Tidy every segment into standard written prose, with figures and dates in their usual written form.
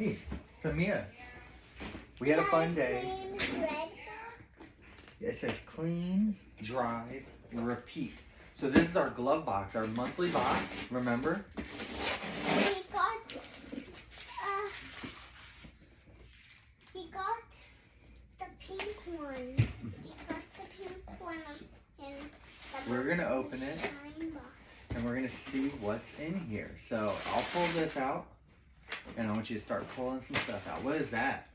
Hey, so Mia, we had a fun day. It says clean, dry, repeat. So this is our glove box, our monthly box, remember? He got the pink one. He got the pink one in the We're gonna open it and we're gonna see what's in here. So I'll pull this out and I want you to start pulling some stuff out. What is that?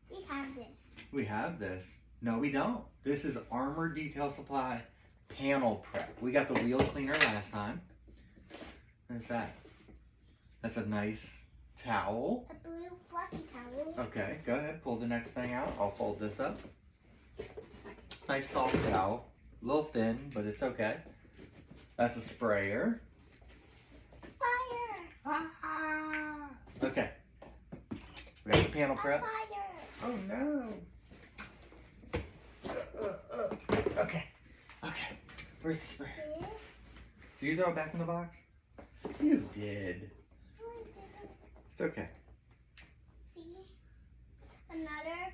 We have this. We have this. No, we don't. This is Armor Detail Supply Panel Prep. We got the wheel cleaner last time. What is that? That's a nice towel. A blue fluffy towel. Okay, go ahead. Pull the next thing out. I'll fold this up. Nice soft towel. A little thin, but it's okay. That's a sprayer. Fire! Ah. Okay. We got the panel prep. Fire! Oh no. Okay. Okay. Where's the sprayer? Here. Did you throw it back in the box? You did. It's okay. See? Another.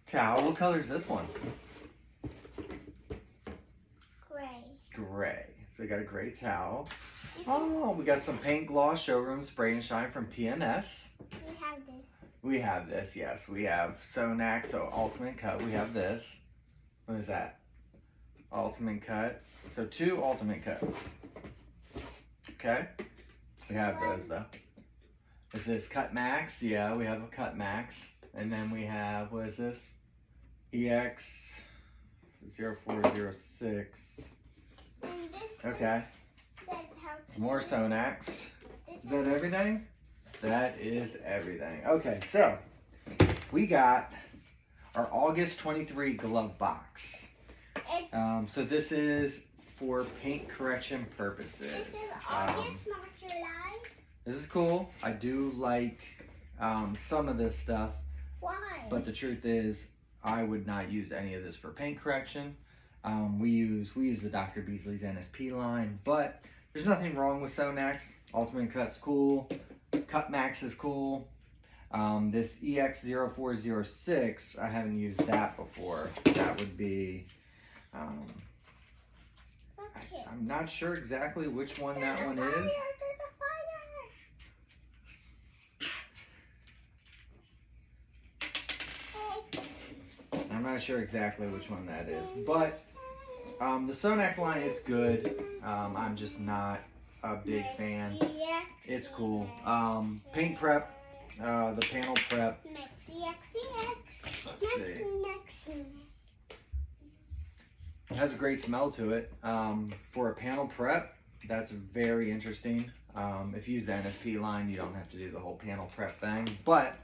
Towel. What color is this one? Gray. Gray. So we got a gray towel. Oh, we got some paint gloss showroom spray and shine from PNS. We have this. We have this, yes. We have Sonax, so Ultimate Cut. We have this. What is that? Ultimate Cut. So 2 Ultimate Cuts. Okay? We have those though. Is this Cut Max? Yeah, we have a Cut Max. And then we have, what is this? EX 0406. And this Okay. says how to. Some more Sonax. This Is that everything? That is everything. Okay, so we got our August 23 glove box. It's, So this is for paint correction purposes. this is August, not July. This is cool. I do like some of this stuff, Why? but the truth is I would not use any of this for paint correction. We use the Dr. Beasley's NSP line, but there's nothing wrong with Sonax. Ultimate Cut's cool. Cut Max is cool. This EX0406, I haven't used that before. That would be, Okay. I'm not sure exactly which one There's that a one fire, is. There's a fire. I'm not sure exactly which one that is, but the Sonax line, it's good. I'm just not a big fan. It's cool. Paint prep, the panel prep. Let's see. It has a great smell to it. For a panel prep, that's very interesting. If you use the NSP line, you don't have to do the whole panel prep thing. But,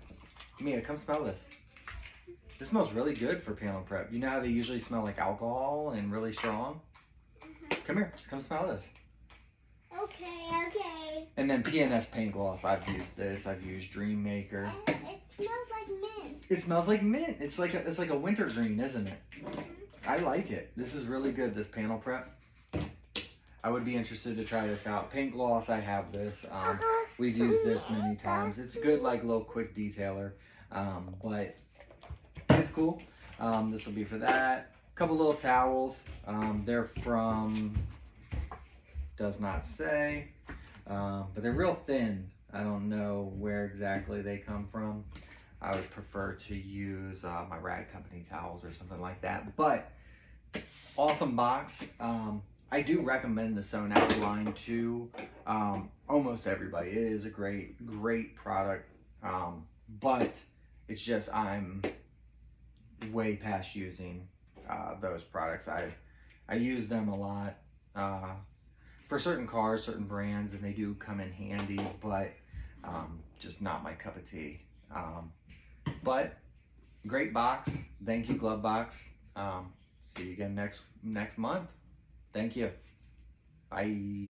Mia, come smell this. This smells really good for panel prep. You know how they usually smell like alcohol and really strong? Come here, come smell this. Okay. And then PNS paint gloss, I've used this. I've used Dream Maker. And it smells like mint. It smells like mint. It's like a winter green, isn't it? I like it. This is really good, this panel prep. I would be interested to try this out. Paint gloss, I have this. We've used this many times. It's good, like little quick detailer, but it's cool. This will be for that. Couple little towels. They're from, does not say, but they're real thin. I don't know where exactly they come from. I would prefer to use my Rag Company towels or something like that. But awesome box. I do recommend the Sonax line to almost everybody. It is a great product. But it's just I'm way past using those products. I use them a lot for certain cars, certain brands, and they do come in handy, but just not my cup of tea. But great box. Thank you, glove box. See you again next month. Thank you. Bye.